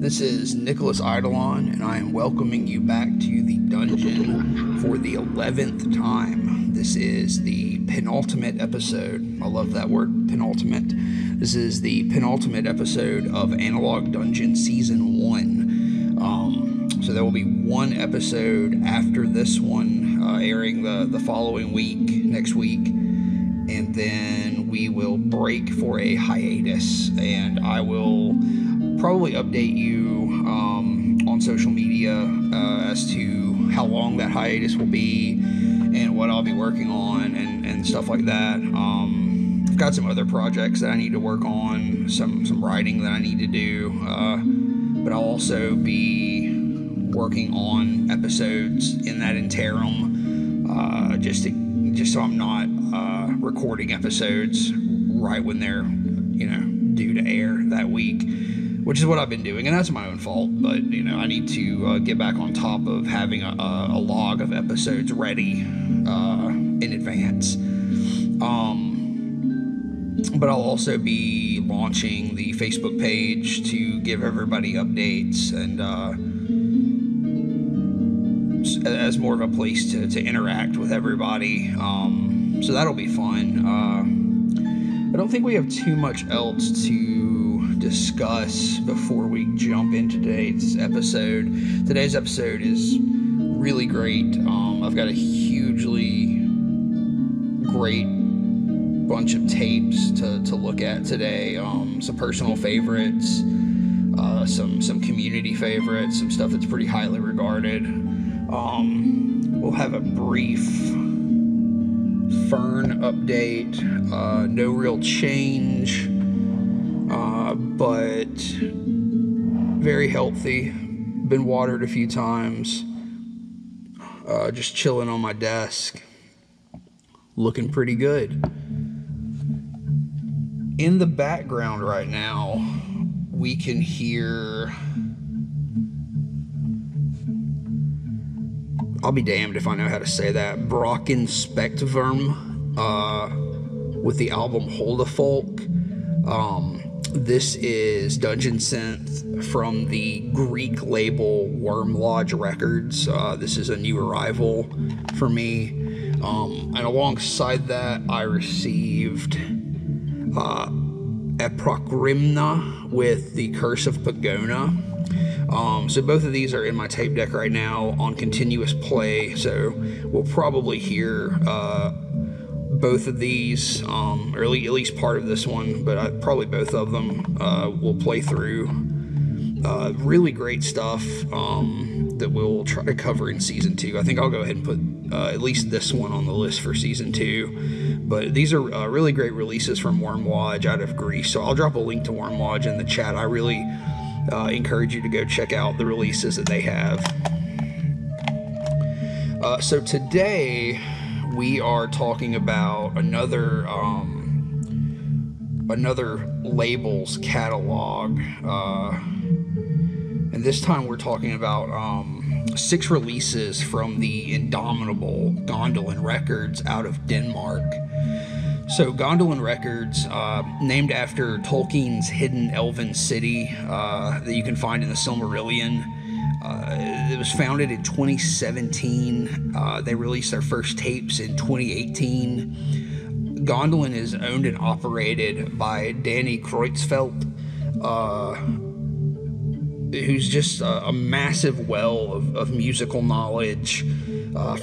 This is Nicholas Eidolon, and I am welcoming you back to the dungeon for the 11th time. This is the penultimate episode. I love that word, penultimate. This is the penultimate episode of Analog Dungeon Season 1. So there will be one episode after this one, airing the following week, next week. And then we will break for a hiatus, and I will probably update you on social media as to how long that hiatus will be and what I'll be working on and stuff like that. I've got some other projects that I need to work on, some writing that I need to do, but I'll also be working on episodes in that interim, just so I'm not recording episodes right when they're due to air that week, which is what I've been doing, and that's my own fault. But I need to get back on top of having a log of episodes ready in advance. But I'll also be launching the Facebook page to give everybody updates and as more of a place to interact with everybody. So that'll be fun. I don't think we have too much else to discuss before we jump into today's episode. Today's episode is really great. I've got a hugely great bunch of tapes to look at today. Some personal favorites, some community favorites, some stuff that's pretty highly regarded. We'll have a brief Fern update, no real change, but very healthy. Been watered a few times, just chilling on my desk, looking pretty good. In the background right now, we can hear, I'll be damned if I know how to say that, Bröckensbectrwm, with the album Huldufólk. This is Dungeon Synth from the Greek label Wraith Records. This is a new arrival for me. And alongside that, I received Apokrymna with the Curse of Pagona. So both of these are in my tape deck right now on continuous play, so we'll probably hear both of these, or at least part of this one, but probably both of them will play through. Really great stuff that we'll try to cover in Season 2. I think I'll go ahead and put at least this one on the list for Season 2. But these are really great releases from Wormlodge out of Greece, so I'll drop a link to Wormlodge in the chat. I really encourage you to go check out the releases that they have. So today we are talking about another label's catalog, and this time we're talking about 6 releases from the indomitable Gondolin Records out of Denmark. So Gondolin Records, named after Tolkien's hidden elven city that you can find in the Silmarillion. It was founded in 2017. They released their first tapes in 2018. Gondolin is owned and operated by Danny Kreutzfeldt, who's just a massive well of musical knowledge,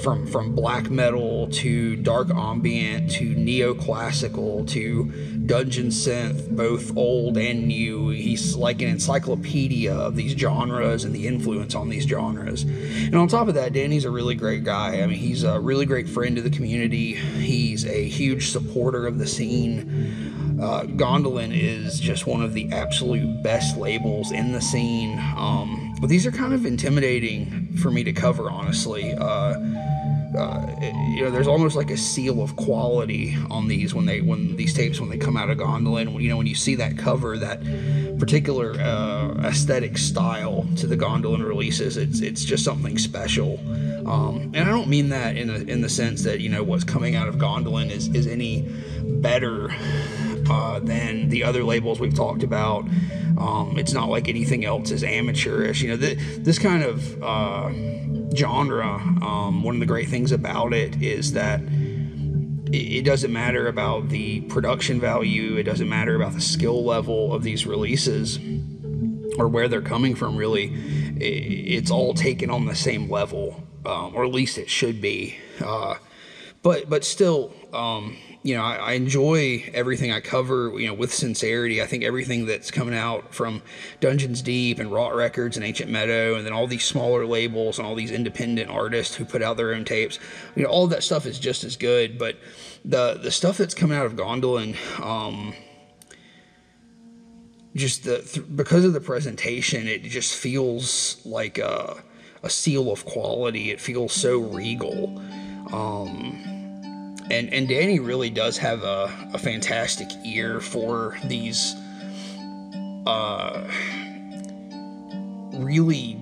from black metal to dark ambient to neoclassical to dungeon synth, both old and new. He's like an encyclopedia of these genres and the influence on these genres. And on top of that, Danny's a really great guy. I mean, he's a really great friend to the community. He's a huge supporter of the scene. Gondolin is just one of the absolute best labels in the scene. But these are kind of intimidating for me to cover, honestly. There's almost like a seal of quality on these when these tapes come out of Gondolin. When you see that cover, that particular aesthetic style to the Gondolin releases, it's just something special. And I don't mean that in the sense that what's coming out of Gondolin is any better than the other labels we've talked about. It's not like anything else is amateurish. You know, this kind of genre, one of the great things about it is that it doesn't matter about the production value, it doesn't matter about the skill level of these releases or where they're coming from, really. It's all taken on the same level, or at least it should be. But still, you know, I enjoy everything I cover, you know, with sincerity. I think everything that's coming out from Dungeons Deep and Wraith Records and Ancient Meadow, and then all these smaller labels and all these independent artists who put out their own tapes, you know, all of that stuff is just as good. But the stuff that's coming out of Gondolin, just because of the presentation, it just feels like a seal of quality. It feels so regal. And Danny really does have a fantastic ear for these really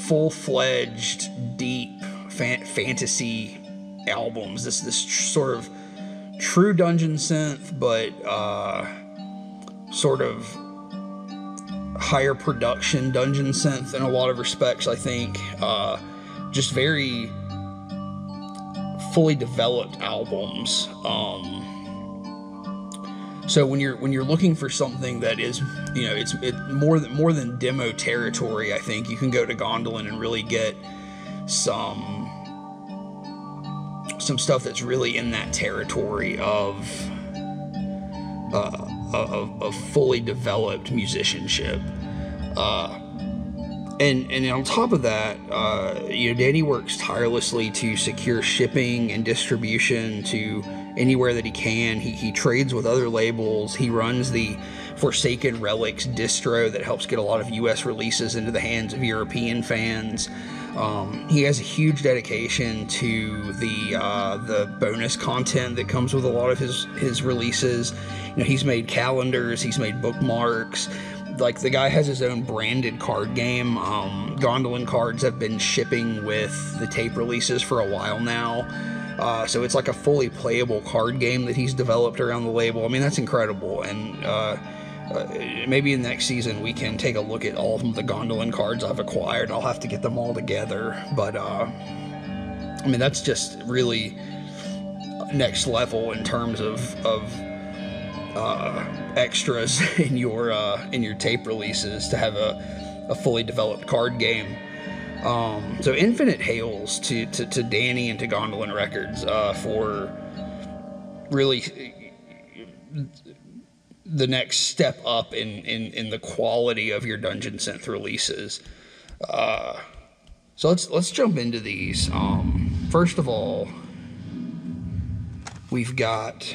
full-fledged, deep fantasy albums. This sort of true dungeon synth, but sort of higher production dungeon synth in a lot of respects, I think. Just very fully developed albums. So when you're looking for something that is, you know, it's more than demo territory, I think you can go to Gondolin and really get some stuff that's really in that territory of fully developed musicianship. And on top of that, you know, Danny works tirelessly to secure shipping and distribution to anywhere that he can. He trades with other labels. He runs the Forsaken Relics distro that helps get a lot of U.S. releases into the hands of European fans. He has a huge dedication to the bonus content that comes with a lot of his releases. You know, he's made calendars, he's made bookmarks. Like, the guy has his own branded card game. Gondolin cards have been shipping with the tape releases for a while now. So it's like a fully playable card game that he's developed around the label. I mean, that's incredible. And maybe in the next season we can take a look at all of the Gondolin cards I've acquired. I'll have to get them all together. But, I mean, that's just really next level in terms of extras in your tape releases to have a fully developed card game. So infinite hails to Danny and to Gondolin Records for really the next step up in the quality of your dungeon synth releases. So let's jump into these. First of all, we've got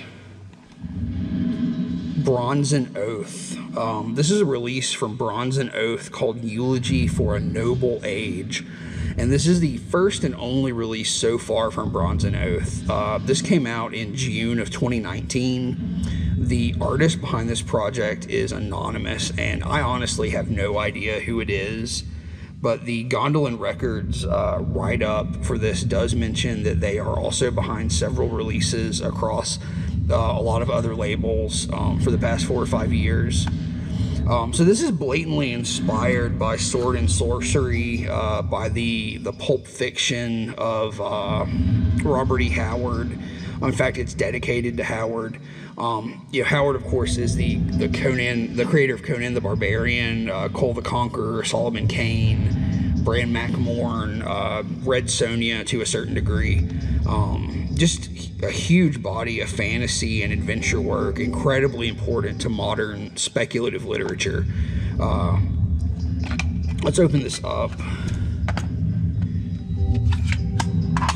Bronzen Oath. This is a release from Bronzen Oath called Eulogy for a Noble Age, and this is the first and only release so far from Bronzen Oath. This came out in June of 2019. The artist behind this project is anonymous, and I honestly have no idea who it is, but the Gondolin Records write-up for this does mention that they are also behind several releases across a lot of other labels for the past 4 or 5 years. So this is blatantly inspired by Sword and Sorcery, by the Pulp Fiction of Robert E. Howard. In fact, it's dedicated to Howard. You know, Howard, of course, is the creator of Conan the Barbarian, Cole the Conqueror, Solomon Kane, Bran McMorn, Red Sonja to a certain degree. Just a huge body of fantasy and adventure work, incredibly important to modern speculative literature. Let's open this up.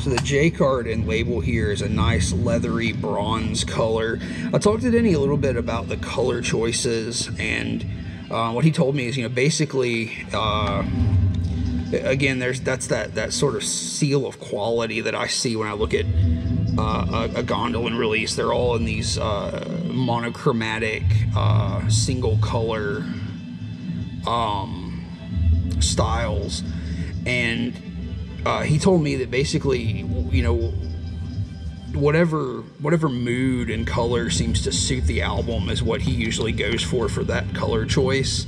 So the J card and label here is a nice leathery bronze color. I talked to Denny a little bit about the color choices, and what he told me is, you know, basically, again, that's that sort of seal of quality that I see when I look at a Gondolin release. They're all in these monochromatic single color styles, and he told me that basically, you know, whatever mood and color seems to suit the album is what he usually goes for that color choice.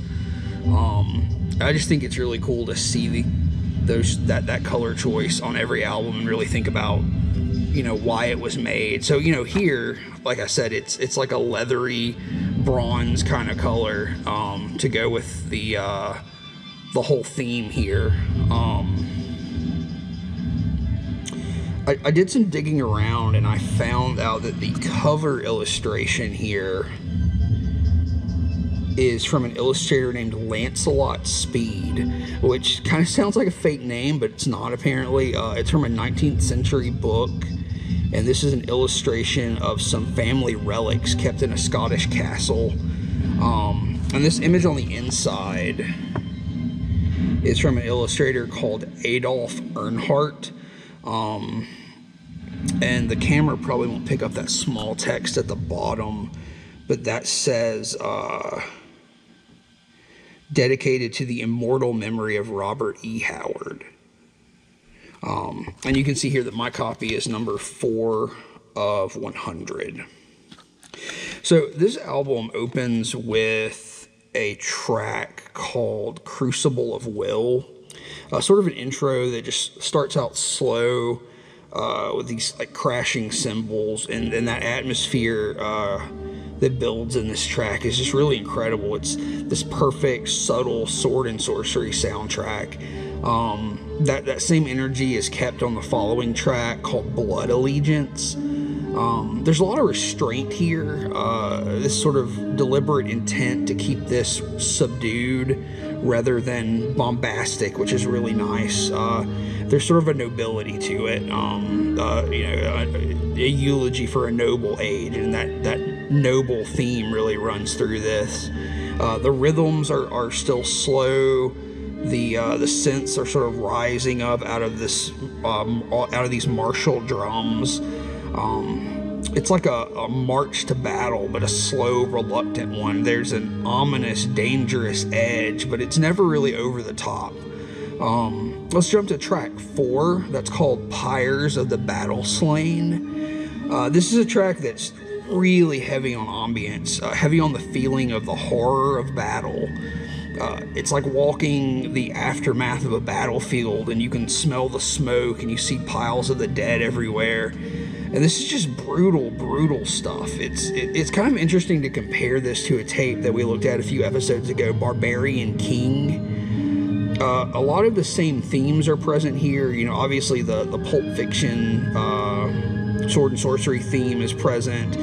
I just think it's really cool to see that color choice on every album and really think about, you know, why it was made. So, you know, here, like I said, it's like a leathery bronze kind of color to go with the whole theme here. I did some digging around and I found out that the cover illustration here is from an illustrator named Lancelot Speed, which kind of sounds like a fake name, but it's not apparently. It's from a 19th century book, and this is an illustration of some family relics kept in a Scottish castle. And this image on the inside is from an illustrator called Adolf Earnhardt. And the camera probably won't pick up that small text at the bottom, but that says, dedicated to the immortal memory of Robert E. Howard. And you can see here that my copy is number 4 of 100. So this album opens with a track called Crucible of Will, sort of an intro that just starts out slow with these like crashing cymbals, and that atmosphere that builds in this track is just really incredible. It's this perfect, subtle sword and sorcery soundtrack. That same energy is kept on the following track called Blood Allegiance. There's a lot of restraint here, this sort of deliberate intent to keep this subdued rather than bombastic, which is really nice. There's sort of a nobility to it, you know, a eulogy for a noble age, and that noble theme really runs through this. The rhythms are still slow. The synths are sort of rising up out of this out of these martial drums. It's like a march to battle, but a slow, reluctant one. There's an ominous, dangerous edge, but it's never really over the top. Let's jump to track 4. That's called Pyres of the Battle Slain. This is a track that's really heavy on ambience, heavy on the feeling of the horror of battle. It's like walking the aftermath of a battlefield, and you can smell the smoke, and you see piles of the dead everywhere. And this is just brutal, brutal stuff. It's kind of interesting to compare this to a tape that we looked at a few episodes ago, Barbarian King. A lot of the same themes are present here. You know, obviously the Pulp Fiction sword and sorcery theme is present.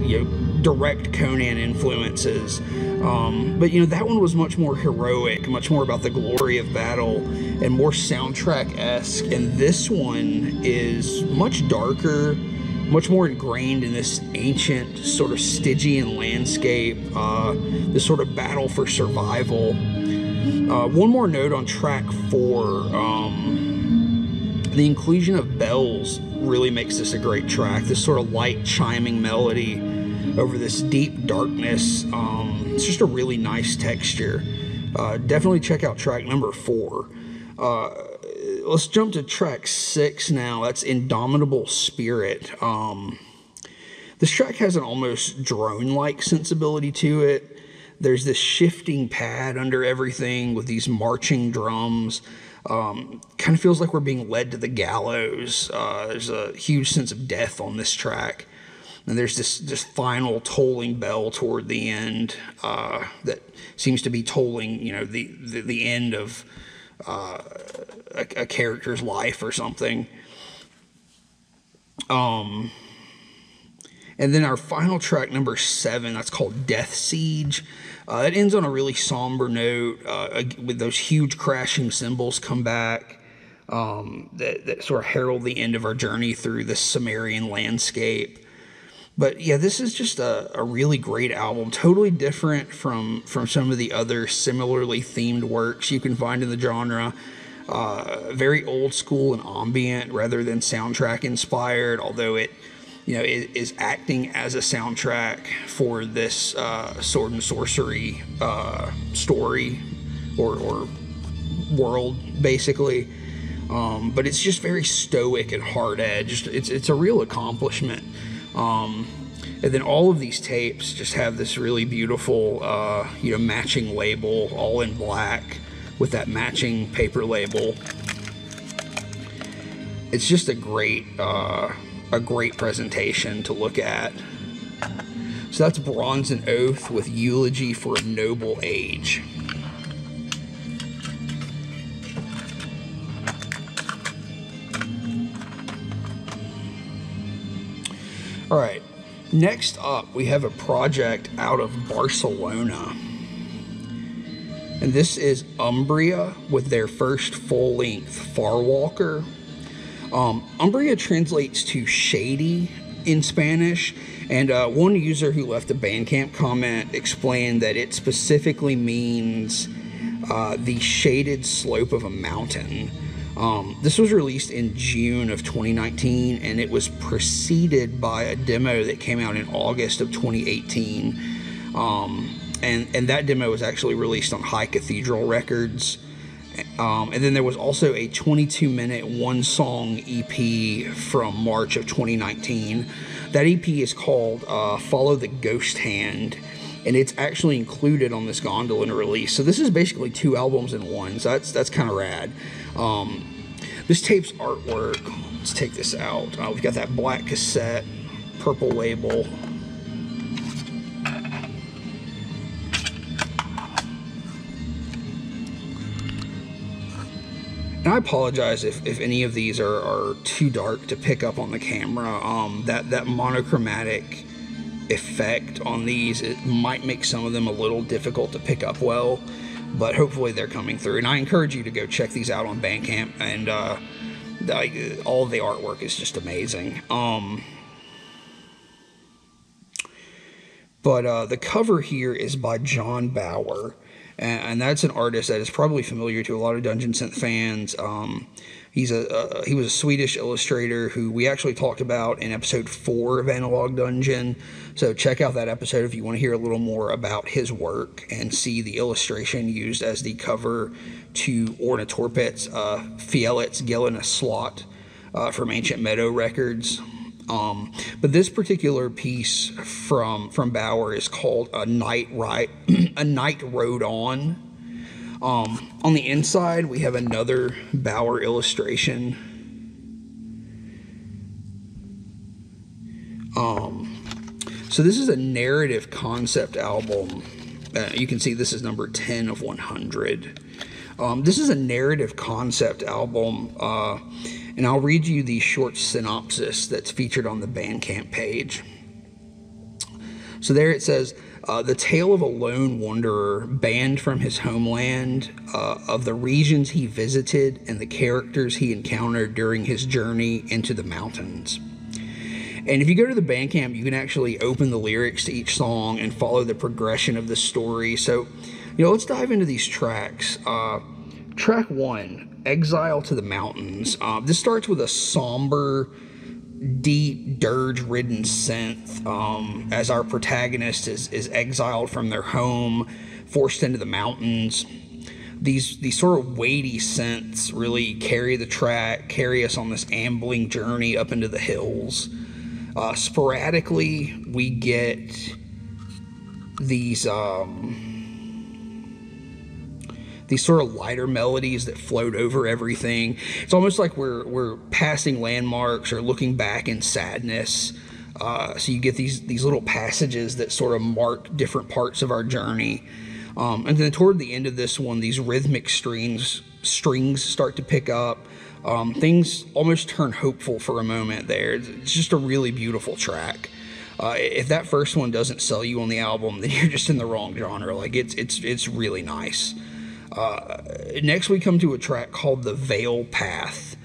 You know, direct Conan influences. But, you know, that one was much more heroic, much more about the glory of battle, and more soundtrack-esque. And this one is much darker, much more ingrained in this ancient sort of Stygian landscape, this sort of battle for survival. One more note on track 4. The inclusion of bells really makes this a great track. This sort of light chiming melody over this deep darkness. It's just a really nice texture. Definitely check out track number 4. Let's jump to track 6 now. That's Indomitable Spirit. This track has an almost drone-like sensibility to it. There's this shifting pad under everything with these marching drums. Kind of feels like we're being led to the gallows. There's a huge sense of death on this track. And there's this final tolling bell toward the end that seems to be tolling, you know, the end of a character's life or something. And then our final track, number 7, that's called Death Siege. It ends on a really somber note with those huge crashing cymbals come back that sort of herald the end of our journey through this Sumerian landscape. But yeah, this is just a really great album, totally different from some of the other similarly themed works you can find in the genre. Very old school and ambient rather than soundtrack inspired, although it, you know, is acting as a soundtrack for this sword and sorcery story or world, basically. but it's just very stoic and hard-edged. It's a real accomplishment. And then all of these tapes just have this really beautiful, matching label, all in black with that matching paper label. It's just a great presentation to look at. So that's Bronzen Oath with Eulogy for a Noble Age. All right, next up we have a project out of Barcelona. And this is Umbria with their first full-length Farwalker. Umbria translates to shady in Spanish, and one user who left a Bandcamp comment explained that it specifically means the shaded slope of a mountain. This was released in June of 2019, and it was preceded by a demo that came out in August of 2018. And that demo was actually released on High Cathedral Records. And then there was also a 22-minute one-song EP from March of 2019. That EP is called Follow the Ghost Hand, and it's actually included on this Gondolin release. So this is basically 2 albums in one, so that's kind of rad. This tape's artwork, let's take this out. We've got that black cassette, purple label. And I apologize if any of these are too dark to pick up on the camera. That monochromatic effect on these, it might make some of them a little difficult to pick up well, but hopefully they're coming through. And I encourage you to go check these out on Bandcamp, and all of the artwork is just amazing. But the cover here is by John Bauer. And that's an artist that is probably familiar to a lot of Dungeon Synth fans. He was a Swedish illustrator who we actually talked about in episode 4 of Analog Dungeon. So check out that episode if you want to hear a little more about his work and see the illustration used as the cover to Ornatorpet's Fielet's Gillena Slot from Ancient Meadow Records. But this particular piece from Bauer is called A Night Rode On. On the inside, we have another Bauer illustration. So this is a narrative concept album. You can see this is number 10 of 100. This is a narrative concept album, and I'll read you the short synopsis that's featured on the Bandcamp page. So there it says, the tale of a lone wanderer banned from his homeland, of the regions he visited and the characters he encountered during his journey into the mountains. And if you go to the Bandcamp, you can actually open the lyrics to each song and follow the progression of the story. So, let's dive into these tracks. Track 1. Exile to the Mountains. This starts with a somber, deep, dirge-ridden synth as our protagonist is exiled from their home, forced into the mountains. These sort of weighty synths really carry the track, carry us on this ambling journey up into the hills. Sporadically, we get these sort of lighter melodies that float over everything. It's almost like we're passing landmarks or looking back in sadness. So you get these little passages that sort of mark different parts of our journey. And then toward the end of this one, these rhythmic strings start to pick up. Things almost turn hopeful for a moment there. It's just a really beautiful track. If that first one doesn't sell you on the album, then you're just in the wrong genre. Like it's really nice. Next we come to a track called The Veil Path.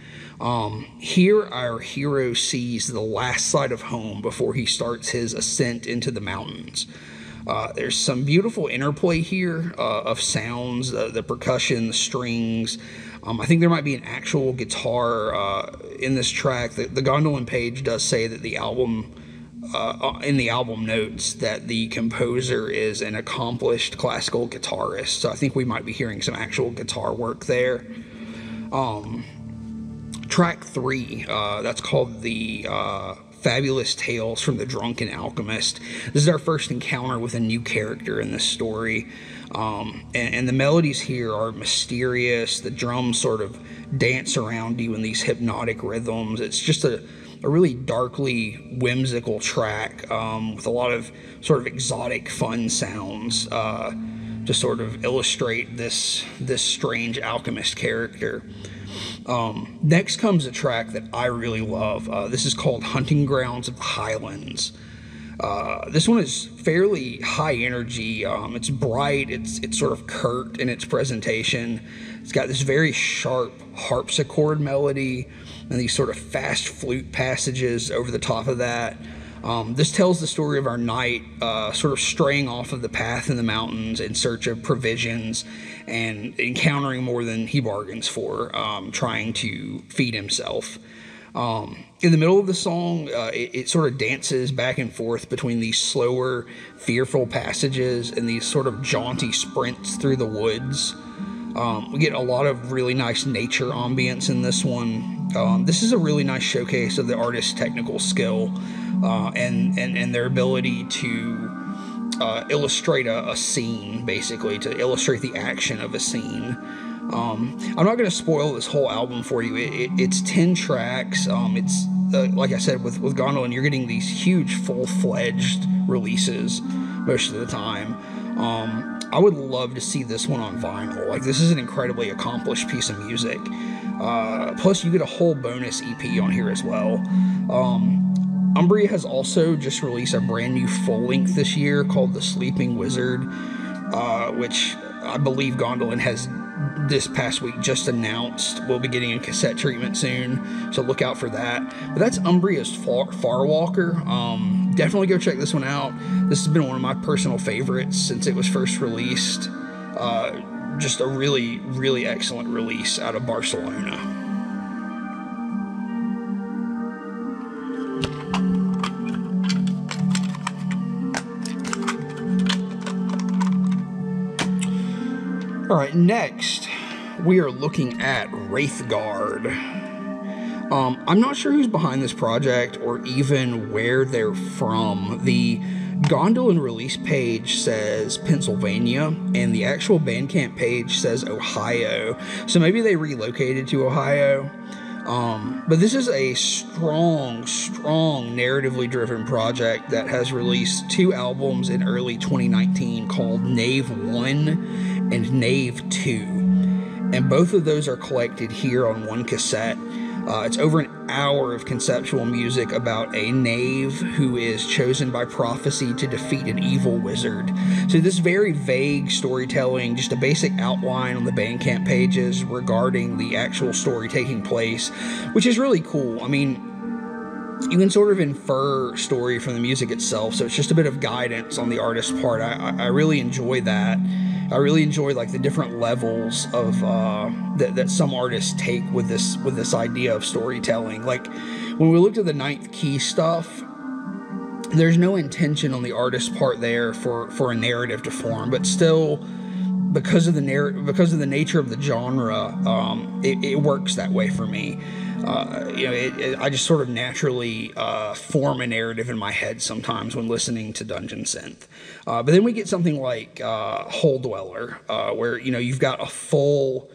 Here our hero sees the last sight of home before he starts his ascent into the mountains. There's some beautiful interplay here of sounds, the percussion, the strings. I think there might be an actual guitar in this track. The Gondolin page does say that the album, in the album notes, that the composer is an accomplished classical guitarist. So I think we might be hearing some actual guitar work there. track 3, that's called the Fabulous Tales from the Drunken Alchemist. This is our first encounter with a new character in this story. And the melodies here are mysterious. The drums sort of dance around you in these hypnotic rhythms. It's just a really darkly whimsical track with a lot of sort of exotic fun sounds to sort of illustrate this strange alchemist character. Next comes a track that I really love. This is called Hunting Grounds of the Highlands. This one is fairly high energy. It's bright, it's sort of curt in its presentation. It's got this very sharp harpsichord melody and these sort of fast flute passages over the top of that. This tells the story of our knight sort of straying off of the path in the mountains in search of provisions and encountering more than he bargains for, trying to feed himself. In the middle of the song, it sort of dances back and forth between these slower, fearful passages and these sort of jaunty sprints through the woods. We get a lot of really nice nature ambience in this one. This is a really nice showcase of the artist's technical skill and their ability to illustrate a scene, basically, to illustrate the action of a scene. I'm not going to spoil this whole album for you. It's 10 tracks. It's like I said, with Gondolin, you're getting these huge full-fledged releases most of the time. I would love to see this one on vinyl. Like, this is an incredibly accomplished piece of music. Plus, you get a whole bonus EP on here as well. Umbria has also just released a brand new full-length this year called The Sleeping Wizard, which I believe Gondolin has this past week just announced. We'll be getting a cassette treatment soon, so look out for that. But that's Umbria's Farwalker. Definitely go check this one out. This has been one of my personal favorites since it was first released. Just a really, really excellent release out of Barcelona. All right, next we are looking at Wraith Guard. I'm not sure who's behind this project or even where they're from. The Gondolin release page says Pennsylvania, and the actual Bandcamp page says Ohio. So maybe they relocated to Ohio. But this is a strong, narratively driven project that has released 2 albums in early 2019 called Knave 1 and Knave 2. And both of those are collected here on one cassette. It's over an hour of conceptual music about a knave who is chosen by prophecy to defeat an evil wizard. So this very vague storytelling, just a basic outline on the Bandcamp pages regarding the actual story taking place, which is really cool. I mean, you can sort of infer story from the music itself, so it's just a bit of guidance on the artist's part. I really enjoy that. I really enjoy like the different levels of that some artists take with this idea of storytelling. Like when we looked at the 9th key stuff, there's no intention on the artist's part there for a narrative to form, but still, because of the nature of the genre, it works that way for me. I just sort of naturally form a narrative in my head sometimes when listening to Dungeon Synth. But then we get something like Hole Dweller, where you've got a full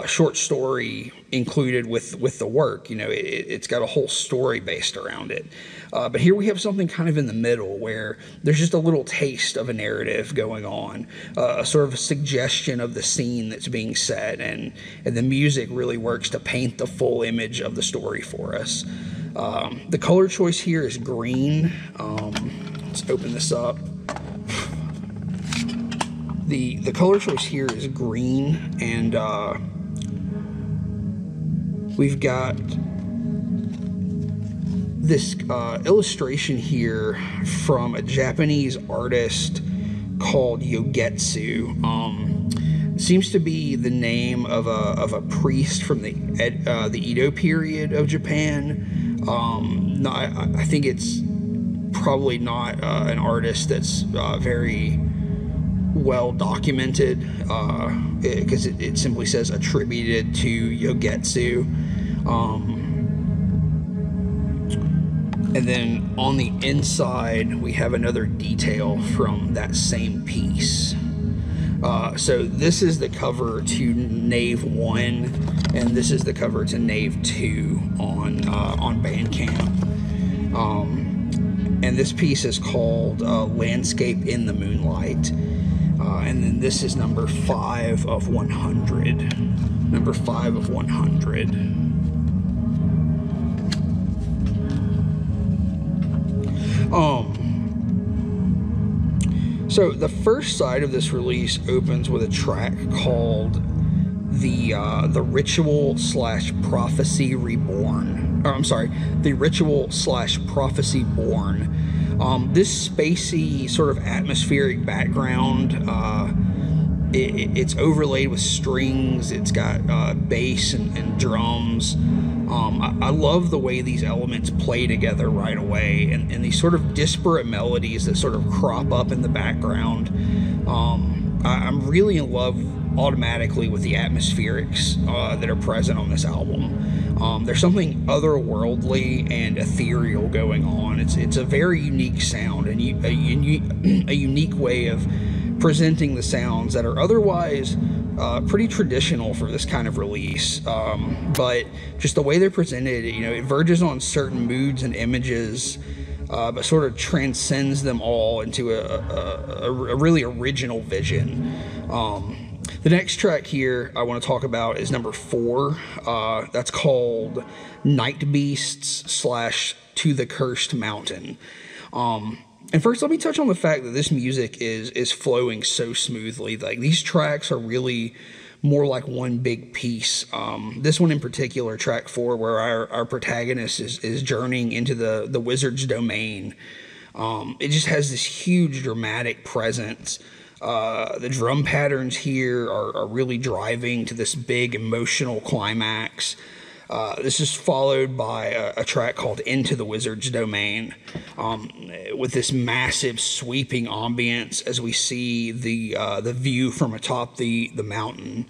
short story included with the work. It's got a whole story based around it. But here we have something kind of in the middle where there's just a little taste of a narrative going on, a sort of a suggestion of the scene that's being said, and the music really works to paint the full image of the story for us. The color choice here is green. Let's open this up. The color choice here is green, and we've got this illustration here from a Japanese artist called Yogetsu. It seems to be the name of a priest from the Edo period of Japan. I think it's probably not an artist that's very well documented, because it simply says attributed to Yogetsu. And then on the inside, we have another detail from that same piece. So this is the cover to Knave 1, and this is the cover to Knave 2 on Bandcamp. And this piece is called Landscape in the Moonlight. And then this is number 5 of 100. Number 5 of 100. So the first side of this release opens with a track called the Ritual / Prophecy Reborn. Or I'm sorry, the Ritual / Prophecy Born. This spacey sort of atmospheric background, it's overlaid with strings. It's got bass and drums. I love the way these elements play together right away, and these sort of disparate melodies that sort of crop up in the background. I'm really in love automatically with the atmospherics that are present on this album. There's something otherworldly and ethereal going on. It's a very unique sound, and a unique way of presenting the sounds that are otherwise pretty traditional for this kind of release, but just the way they're presented, it verges on certain moods and images, but sort of transcends them all into a really original vision. The next track here I want to talk about is number 4. That's called Night Beasts / To the Cursed Mountain. And first, let me touch on the fact that this music is flowing so smoothly. Like, these tracks are really more like one big piece. This one in particular, track 4, where our protagonist is journeying into the wizard's domain. It just has this huge dramatic presence. The drum patterns here are really driving to this big emotional climax. This is followed by a track called Into the Wizard's Domain, with this massive sweeping ambience as we see the view from atop the mountain.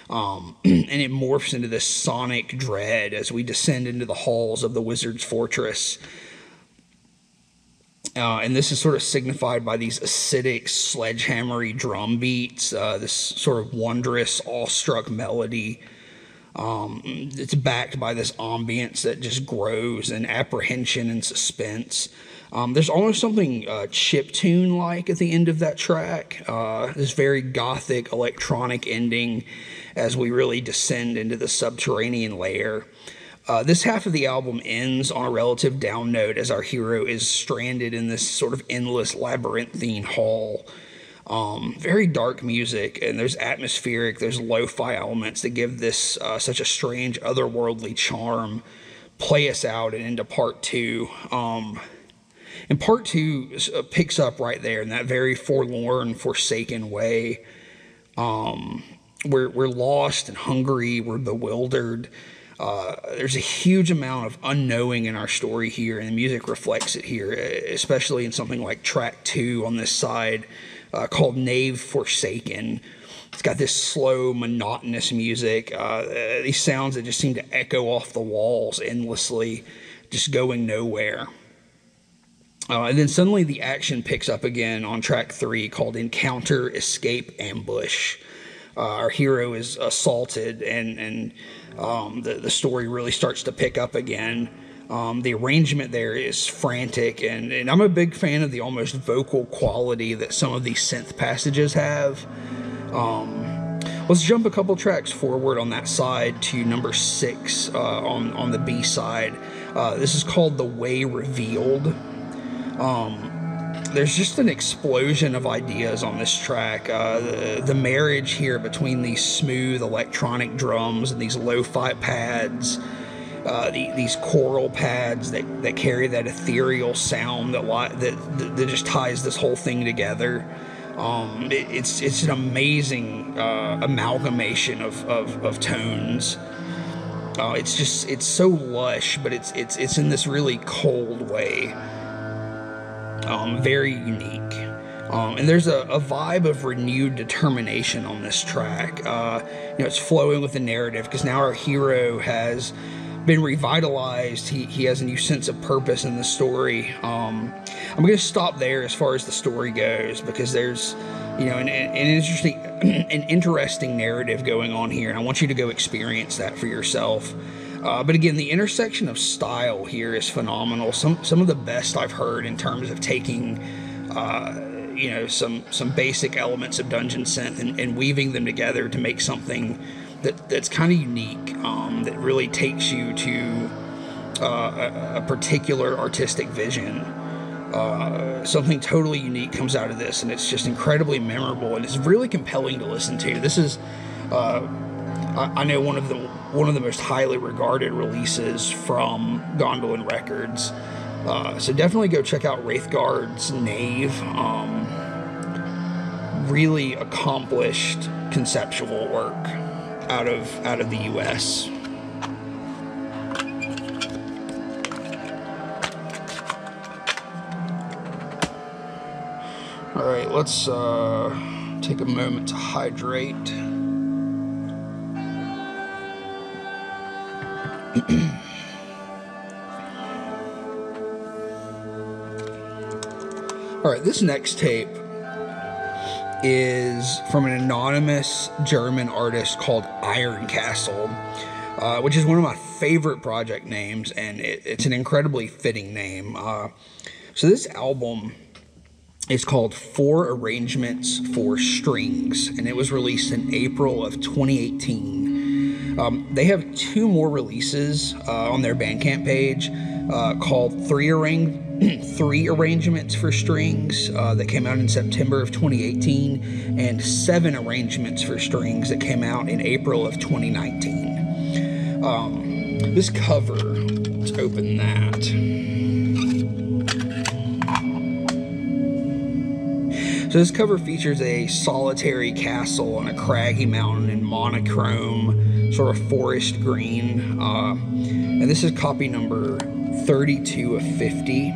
And it morphs into this sonic dread as we descend into the halls of the wizard's fortress. And this is sort of signified by these acidic, sledgehammery drum beats, this sort of wondrous, awestruck melody. It's backed by this ambience that just grows in apprehension and suspense. There's almost something chiptune-like at the end of that track. This very gothic electronic ending as we really descend into the subterranean layer. This half of the album ends on a relative down note as our hero is stranded in this sort of endless labyrinthine hall. Very dark music, and there's there's lo-fi elements that give this such a strange otherworldly charm. Play us out and into part 2. And part 2 picks up right there in that very forlorn, forsaken way. We're lost and hungry, we're bewildered. There's a huge amount of unknowing in our story here, and the music reflects it here, especially in something like track 2 on this side, called Knave Forsaken. It's got this slow, monotonous music, these sounds that just seem to echo off the walls endlessly, just going nowhere. And then suddenly the action picks up again on track 3, called Encounter, Escape, Ambush. Our hero is assaulted, and the story really starts to pick up again. The arrangement there is frantic, and I'm a big fan of the almost vocal quality that some of these synth passages have. Let's jump a couple tracks forward on that side to number 6 on the B side. This is called The Way Revealed. There's just an explosion of ideas on this track. The marriage here between these smooth electronic drums and these lo-fi pads, these choral pads that carry that ethereal sound that just ties this whole thing together. It's an amazing amalgamation of tones. It's so lush, but it's in this really cold way. Very unique. And there's a vibe of renewed determination on this track. It's flowing with the narrative, because now our hero has been revitalized. He has a new sense of purpose in the story. I'm going to stop there as far as the story goes, because there's, you know, an interesting narrative going on here, and I want you to go experience that for yourself. But again, the intersection of style here is phenomenal. Some of the best I've heard in terms of taking, you know, some basic elements of dungeon synth and weaving them together to make something that's kind of unique, that really takes you to a particular artistic vision. Something totally unique comes out of this, and it's just incredibly memorable, and it's really compelling to listen to. This is, I know, one of the most highly regarded releases from Gondolin Records. So definitely go check out Wraithguard's Knave. Really accomplished conceptual work out of the US. All right, let's take a moment to hydrate. All right, this next tape is from an anonymous German artist called Ironcastle, which is one of my favorite project names, and it's an incredibly fitting name. So this album is called 4 Arrangements for Strings, and it was released in April of 2018. They have 2 more releases on their Bandcamp page called 3 Arrangements for Strings that came out in September of 2018, and 7 Arrangements for Strings that came out in April of 2019. This cover, let's open that. So this cover features a solitary castle on a craggy mountain in monochrome, sort of forest green. And this is copy number 32 of 50.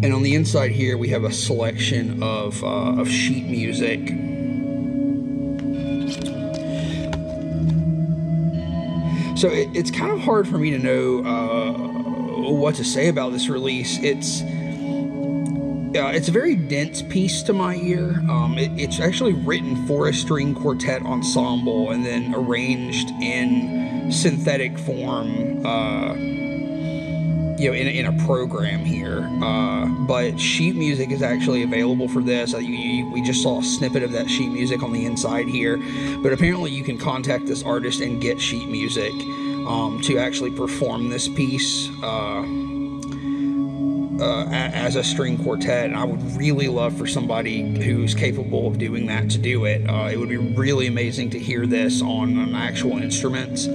And on the inside here, we have a selection of sheet music. So it's kind of hard for me to know what to say about this release. It's a very dense piece to my ear. It's actually written for a string quartet ensemble and then arranged in synthetic form, you know, in a program here. But sheet music is actually available for this. We just saw a snippet of that sheet music on the inside here. But apparently you can contact this artist and get sheet music to actually perform this piece as a string quartet, and I would really love for somebody who's capable of doing that to do it. It would be really amazing to hear this on an actual instrument.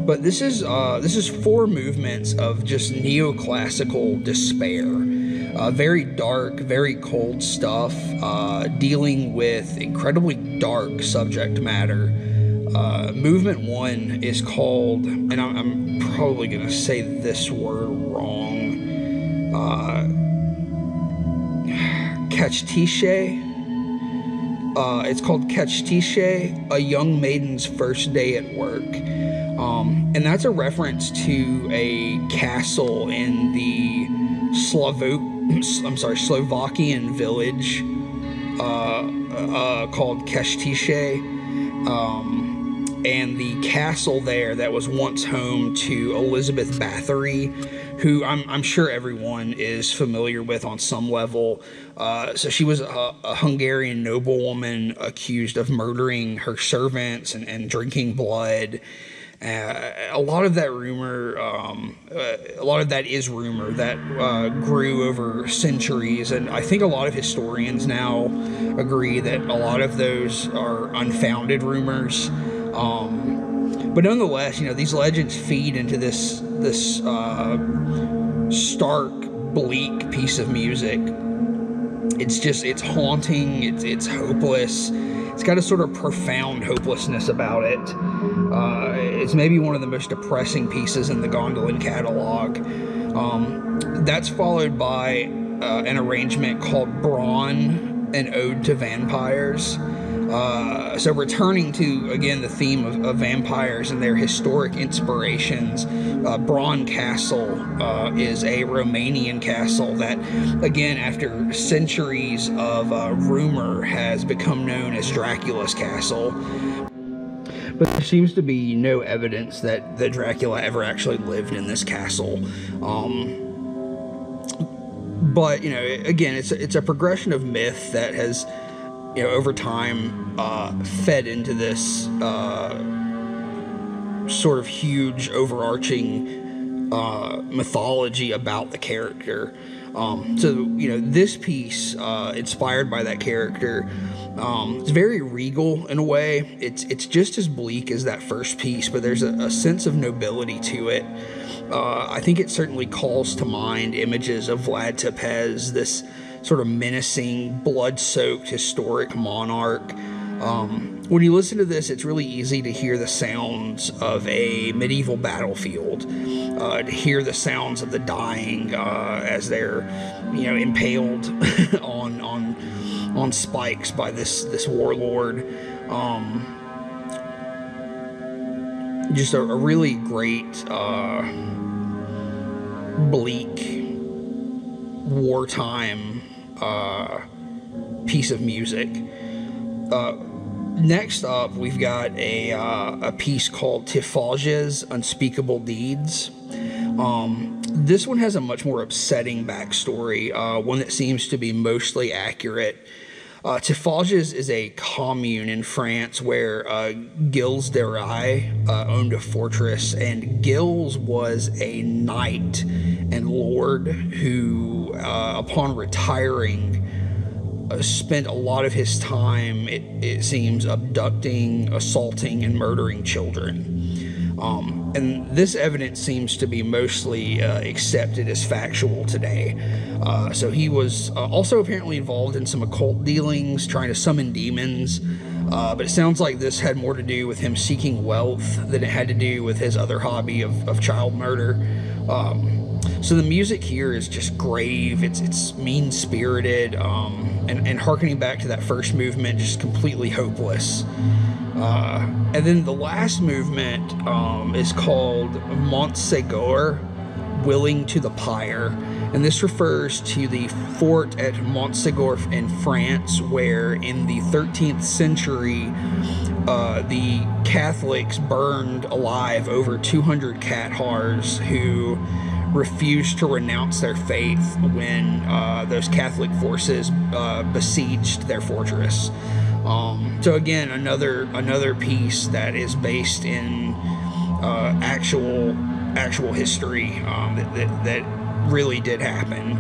But this is 4 movements of just neoclassical despair. Very dark, very cold stuff, dealing with incredibly dark subject matter. Movement 1 is called, and I'm probably going to say this word wrong, Kachtische. It's called Kachtische, a young maiden's first day at work. And that's a reference to a castle in the Slovakian village called Kachtische. And the castle there that was once home to Elizabeth Bathory, who I'm sure everyone is familiar with on some level. So she was a Hungarian noblewoman accused of murdering her servants and drinking blood. A lot of that is rumor that grew over centuries, and I think a lot of historians now agree that a lot of those are unfounded rumors. But nonetheless, you know, these legends feed into this stark, bleak piece of music. It's haunting. It's hopeless. It's got a sort of profound hopelessness about it. It's maybe one of the most depressing pieces in the Gondolin catalog. That's followed by an arrangement called Brawn, an Ode to Vampires. So returning to, again, the theme of vampires and their historic inspirations, Broncastle is a Romanian castle that, again, after centuries of rumor, has become known as Dracula's castle. But there seems to be no evidence that Dracula ever actually lived in this castle. But, you know, again, it's a progression of myth that has, you know, over time fed into this sort of huge overarching mythology about the character. So, you know, this piece, inspired by that character, it's very regal in a way. It's just as bleak as that first piece, but there's a sense of nobility to it. I think it certainly calls to mind images of Vlad Tepes, this sort of menacing, blood-soaked, historic monarch. When you listen to this, it's really easy to hear the sounds of a medieval battlefield, to hear the sounds of the dying as they're, you know, impaled on spikes by this warlord. Just a really great bleak wartime piece of music. Next up, we've got a piece called Tifage's Unspeakable Deeds. This one has a much more upsetting backstory, one that seems to be mostly accurate. Tifages is a commune in France where Gilles de Rais owned a fortress, and Gilles was a knight and lord who, upon retiring, spent a lot of his time, it seems, abducting, assaulting, and murdering children. And this evidence seems to be mostly accepted as factual today. So he was also apparently involved in some occult dealings, trying to summon demons. But it sounds like this had more to do with him seeking wealth than it had to do with his other hobby of child murder. So the music here is just grave, it's mean-spirited, and harkening back to that first movement, just completely hopeless. And then the last movement is called Montségur, Willing to the Pyre, and this refers to the fort at Montségur in France, where in the 13th century the Catholics burned alive over 200 cathars who refused to renounce their faith when those Catholic forces besieged their fortress. So again, another piece that is based in actual history that really did happen.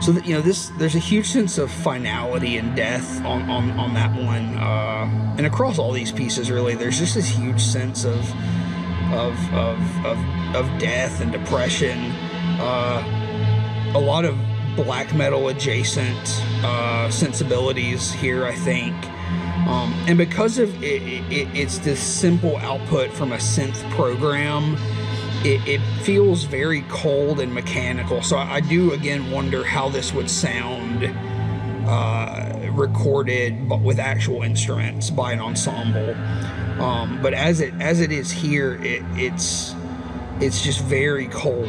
So that, you know, there's a huge sense of finality and death on that one, and across all these pieces, really, there's just this huge sense of death and depression. A lot of black metal adjacent sensibilities here, I think. And because of it's this simple output from a synth program, it feels very cold and mechanical. So I do again wonder how this would sound recorded, but with actual instruments by an ensemble. But as it is here, it's just very cold,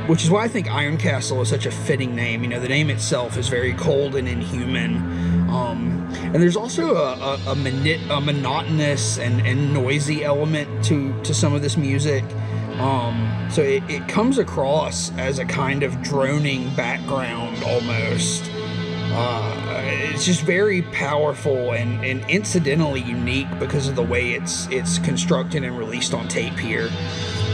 which is why I think Ironcastle is such a fitting name. You know, the name itself is very cold and inhuman. And there's also a monotonous and noisy element to some of this music. So it comes across as a kind of droning background almost. It's just very powerful and incidentally unique because of the way it's constructed and released on tape here.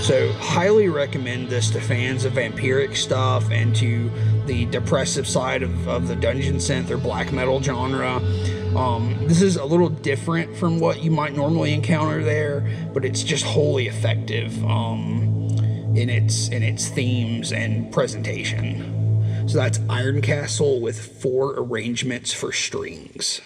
So highly recommend this to fans of vampiric stuff and to the depressive side of the dungeon synth or black metal genre. This is a little different from what you might normally encounter there, but it's just wholly effective in its themes and presentation. So that's Ironcastle with 4 arrangements for strings.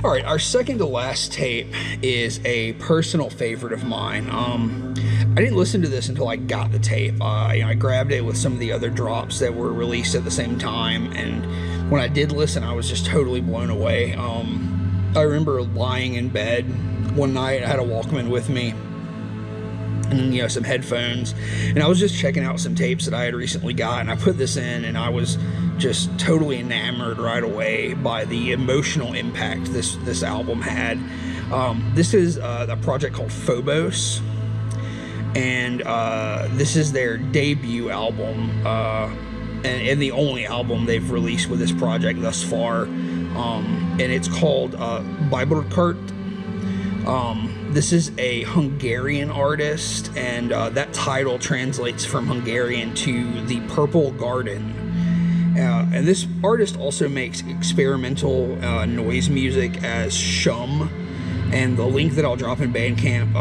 All right, our second to last tape is a personal favorite of mine. I didn't listen to this until I got the tape. I grabbed it with some of the other drops that were released at the same time, and when I did listen, I was just totally blown away. I remember lying in bed one night. I had a Walkman with me, and some headphones, and I was just checking out some tapes that I had recently got, and I put this in, and I was just totally enamored right away by the emotional impact this album had. This is a project called Phobos, and this is their debut album, and the only album they've released with this project thus far, and it's called Biborkert. This is a Hungarian artist, and that title translates from Hungarian to the Purple Garden. And this artist also makes experimental noise music as Shum, and the link that I'll drop in Bandcamp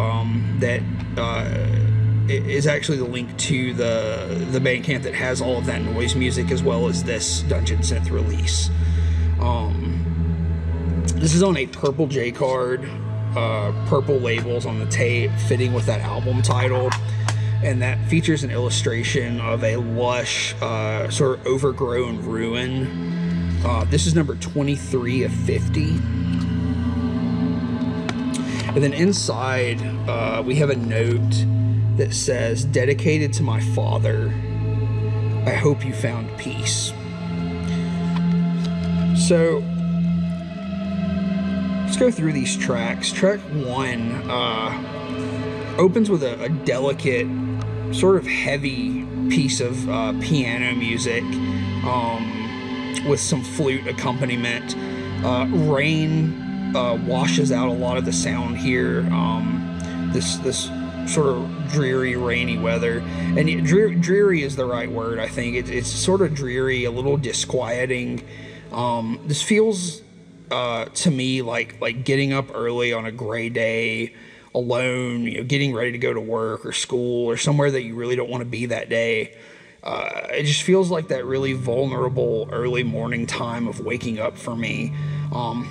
that is actually the link to the Bandcamp that has all of that noise music as well as this Dungeon Synth release. This is on a purple J card, purple labels on the tape fitting with that album title, and that features an illustration of a lush sort of overgrown ruin. This is number 23 of 50. And then inside we have a note that says, "Dedicated to my father, I hope you found peace." So let's go through these tracks. Track 1 opens with a delicate, sort of heavy piece of piano music with some flute accompaniment. Rain washes out a lot of the sound here. This sort of dreary, rainy weather, and dreary is the right word. I think it's sort of dreary, a little disquieting. This feels to me like getting up early on a gray day, alone, getting ready to go to work or school or somewhere that you really don't want to be that day. It just feels like that really vulnerable early morning time of waking up for me.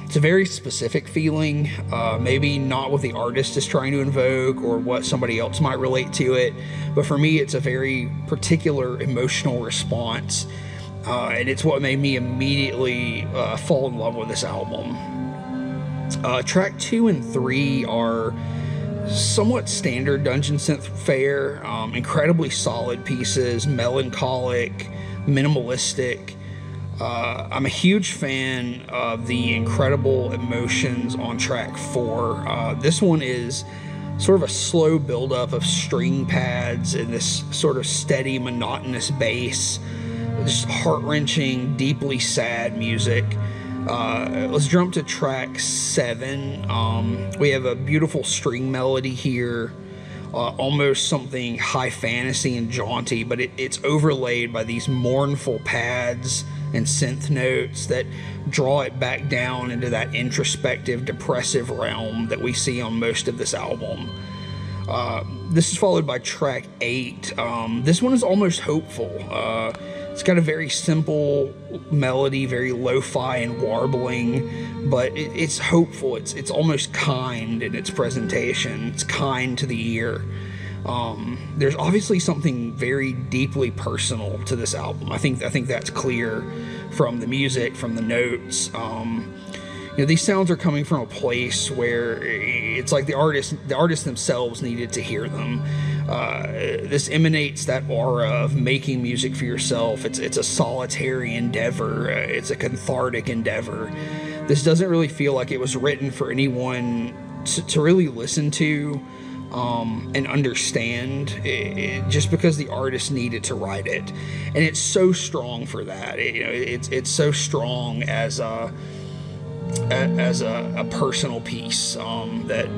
It's a very specific feeling, maybe not what the artist is trying to invoke or what somebody else might relate to it, but for me it's a very particular emotional response, and it's what made me immediately fall in love with this album. Track 2 and 3 are somewhat standard Dungeon Synth fare, incredibly solid pieces, melancholic, minimalistic. I'm a huge fan of the incredible emotions on track 4. This one is sort of a slow buildup of string pads and this sort of steady, monotonous bass, just heart-wrenching, deeply sad music. Let's jump to track 7. We have a beautiful string melody here, almost something high fantasy and jaunty, but it's overlaid by these mournful pads and synth notes that draw it back down into that introspective, depressive realm that we see on most of this album. This is followed by track 8. This one is almost hopeful. It's got a very simple melody, very lo-fi and warbling, but it's hopeful. It's almost kind in its presentation. It's kind to the ear. There's obviously something very deeply personal to this album. I think that's clear from the music, from the notes. These sounds are coming from a place where it's like the artists themselves needed to hear them. This emanates that aura of making music for yourself. It's a solitary endeavor. It's a cathartic endeavor. This doesn't really feel like it was written for anyone to really listen to and understand, just because the artist needed to write it, and it's so strong for that. It's so strong as a personal piece, that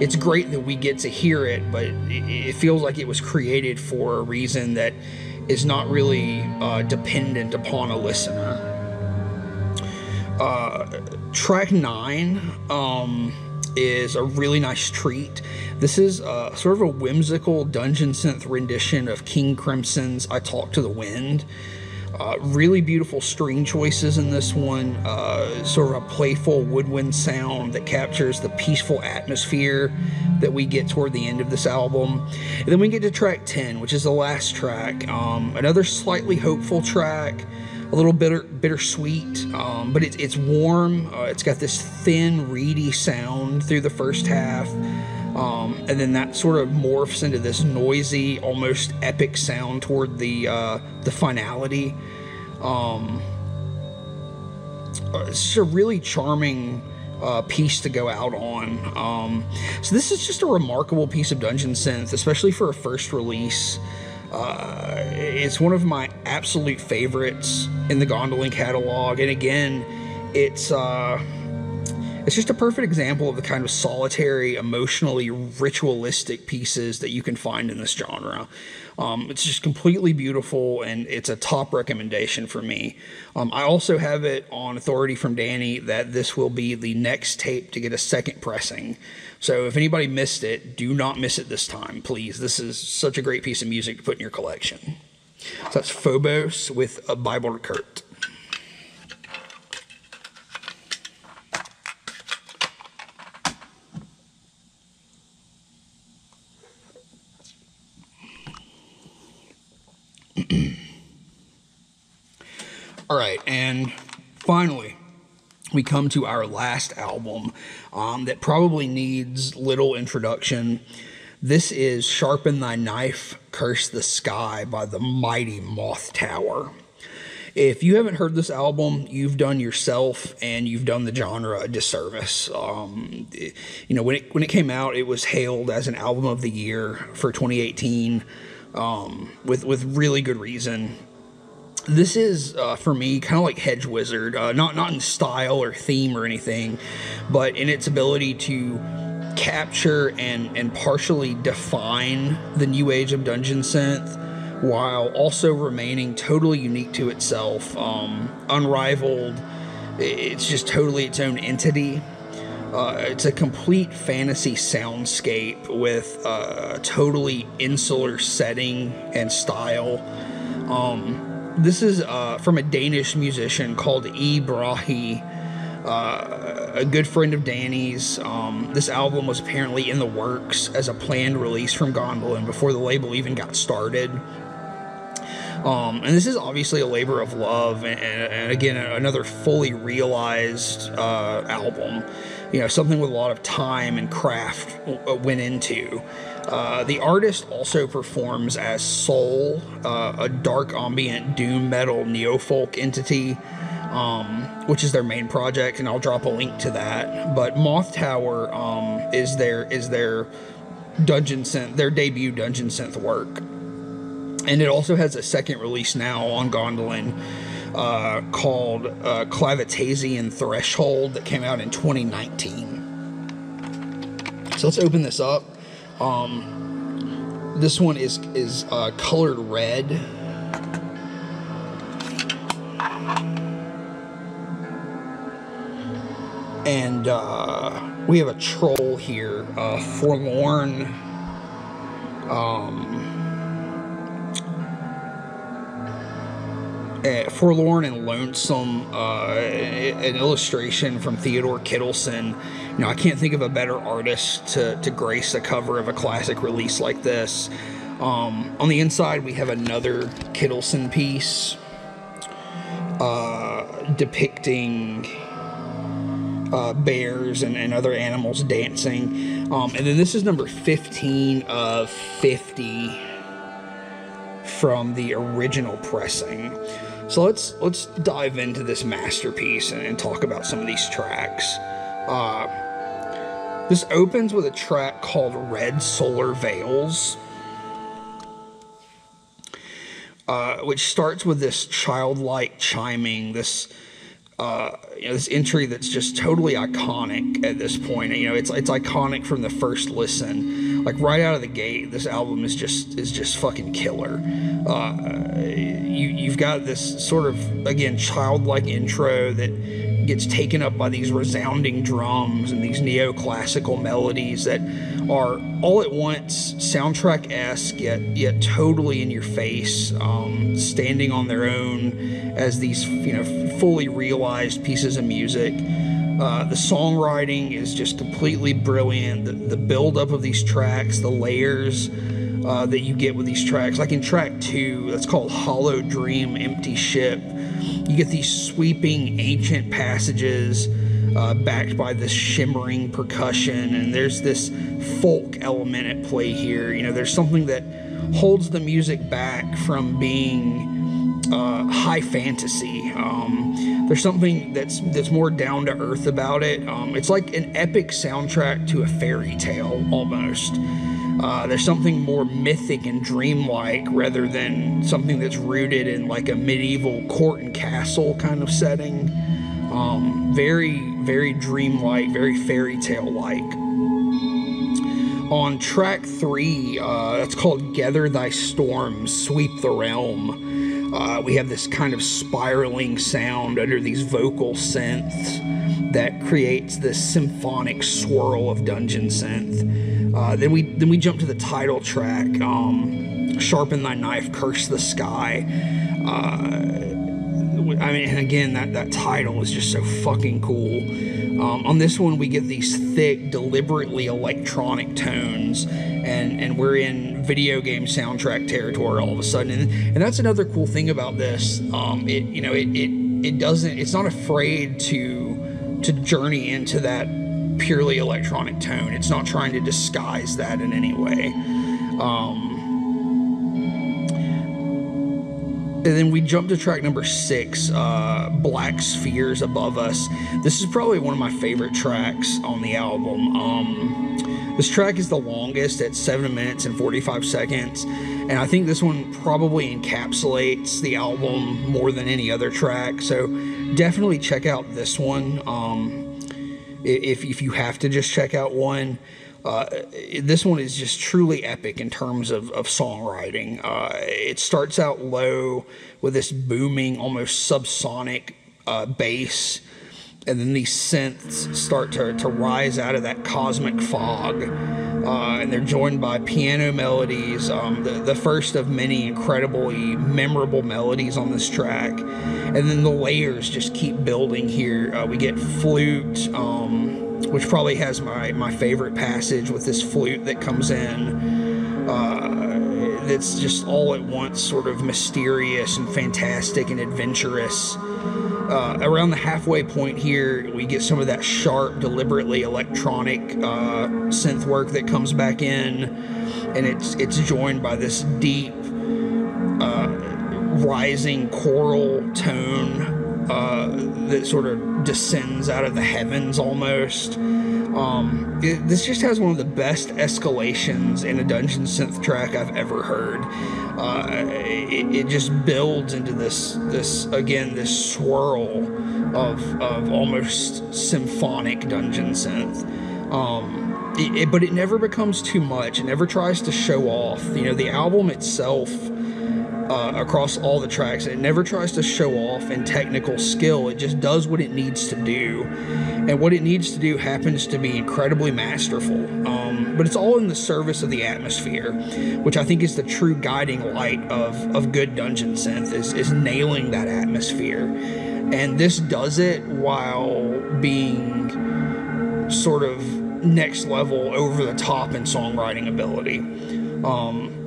it's great that we get to hear it, but it feels like it was created for a reason that is not really dependent upon a listener. Track 9 is a really nice treat. This is sort of a whimsical Dungeon Synth rendition of King Crimson's I Talk to the Wind. Really beautiful string choices in this one, sort of a playful woodwind sound that captures the peaceful atmosphere that we get toward the end of this album. And then we get to track 10, which is the last track. Another slightly hopeful track, a little bittersweet, but it's warm. It's got this thin, reedy sound through the first half. And then that sort of morphs into this noisy, almost epic sound toward the finality. It's just a really charming piece to go out on. So this is just a remarkable piece of dungeon synth, especially for a first release. It's one of my absolute favorites in the Gondolin catalog, and again, it's just a perfect example of the kind of solitary, emotionally ritualistic pieces that you can find in this genre. It's just completely beautiful, and it's a top recommendation for me. I also have it on authority from Danny that this will be the next tape to get a second pressing. So if anybody missed it, do not miss it this time, please. This is such a great piece of music to put in your collection. So that's Phobos with Biborkert. All right, and finally, we come to our last album that probably needs little introduction. This is Sharpen Thy Knife, Curse the Sky by the mighty Moth Tower. If you haven't heard this album, you've done yourself and you've done the genre a disservice. When it came out, it was hailed as an album of the year for 2018 with really good reason. This is, for me, kind of like Hedge Wizard, not in style or theme or anything, but in its ability to capture and partially define the new age of dungeon synth, while also remaining totally unique to itself, unrivaled. It's just totally its own entity. It's a complete fantasy soundscape with a totally insular setting and style. This is from a Danish musician called Umbria, a good friend of Danny's. This album was apparently in the works as a planned release from Gondolin before the label even got started. And this is obviously a labor of love, and again, another fully realized album. Something with a lot of time and craft went into. The artist also performs as Soul, a dark ambient doom metal neo-folk entity, which is their main project, and I'll drop a link to that. But Moth Tower is their dungeon synth, their debut dungeon synth work. And it also has a second release now on Gondolin called Clavitasian Threshold that came out in 2019. So let's open this up. This one is colored red. And we have a troll here, Forlorn. Forlorn and Lonesome, an illustration from Theodore Kittleson. I can't think of a better artist to grace a cover of a classic release like this. On the inside, we have another Kittleson piece depicting bears and other animals dancing. And then this is number 15 of 50 from the original pressing. So let's dive into this masterpiece and talk about some of these tracks. This opens with a track called Red Solar Veils, which starts with this childlike chiming, this entry that's just totally iconic at this point. It's iconic from the first listen. Like right out of the gate, this album is just fucking killer. You've got this sort of, again, childlike intro that gets taken up by these resounding drums and these neoclassical melodies that are all at once soundtrack-esque, yet totally in your face, standing on their own as these, fully realized pieces of music. The songwriting is just completely brilliant. The build-up of these tracks, the layers that you get with these tracks, like in track 2, that's called Hollow Dream, Empty Ship. You get these sweeping ancient passages backed by this shimmering percussion, and there's this folk element at play here. There's something that holds the music back from being high fantasy. There's something that's more down to earth about it. It's like an epic soundtrack to a fairy tale almost. There's something more mythic and dreamlike rather than something that's rooted in like a medieval court and castle kind of setting. Very, very dreamlike, very fairy tale-like. On track 3, that's called Gather Thy Storms, Sweep the Realm. We have this kind of spiraling sound under these vocal synths that creates this symphonic swirl of dungeon synth. Then we jump to the title track, Sharpen Thy Knife, Curse the Sky. And again, that title is just so fucking cool. On this one, we get these thick, deliberately electronic tones, and we're in video game soundtrack territory all of a sudden. And that's another cool thing about this. It's not afraid to journey into that purely electronic tone. It's not trying to disguise that in any way. And then we jump to track number 6, Black Spheres Above Us. This is probably one of my favorite tracks on the album. This track is the longest at 7 minutes and 45 seconds. And I think this one probably encapsulates the album more than any other track. So definitely check out this one. If you have to just check out one. This one is just truly epic in terms of songwriting. It starts out low with this booming, almost subsonic bass, and then these synths start to rise out of that cosmic fog, and they're joined by piano melodies, the first of many incredibly memorable melodies on this track, and then the layers just keep building here. We get flute, which probably has my favorite passage with this flute that comes in. It's just all at once sort of mysterious and fantastic and adventurous. Around the halfway point here, we get some of that sharp, deliberately electronic synth work that comes back in, and it's joined by this deep, rising choral tone that sort of descends out of the heavens almost. This just has one of the best escalations in a dungeon synth track I've ever heard. It just builds into this swirl of almost symphonic dungeon synth. But it never becomes too much. It never tries to show off. The album itself, across all the tracks, it never tries to show off in technical skill. It just does what it needs to do, and what it needs to do happens to be incredibly masterful. But it's all in the service of the atmosphere, which I think is the true guiding light of good dungeon synth, is nailing that atmosphere. And this does it while being sort of next level, over the top in songwriting ability.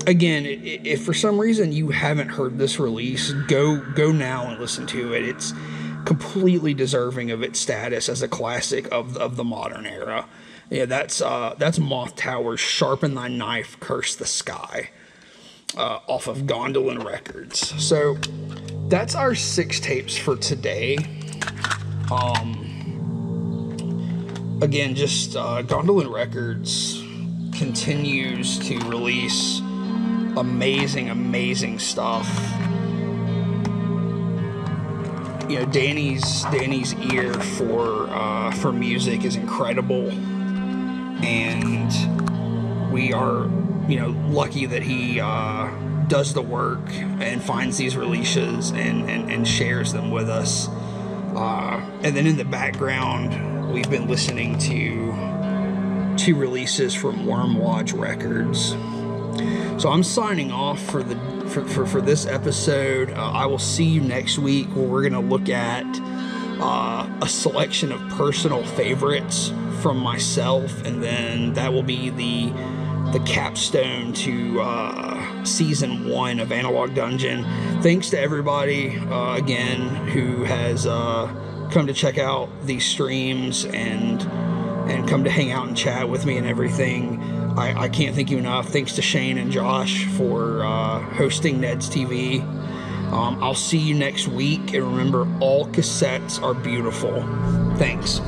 Again, if for some reason you haven't heard this release, go now and listen to it. It's completely deserving of its status as a classic of the modern era. Yeah, that's Moth Tower's Sharpen Thy Knife, Curse the Sky, off of Gondolin Records. So that's our 6 tapes for today. Again, just Gondolin Records continues to release amazing stuff. Danny's ear for music is incredible, and we are lucky that he does the work and finds these releases and shares them with us. And then in the background, we've been listening to 2 releases from Wraith Records. So I'm signing off for this episode. I will see you next week, where we're going to look at a selection of personal favorites from myself, and then that will be the capstone to season 1 of Analog Dungeon. Thanks to everybody again who has come to check out these streams and come to hang out and chat with me and everything. I can't thank you enough. Thanks to Shane and Josh for hosting NEDSTV. I'll see you next week, and remember, all cassettes are beautiful. Thanks.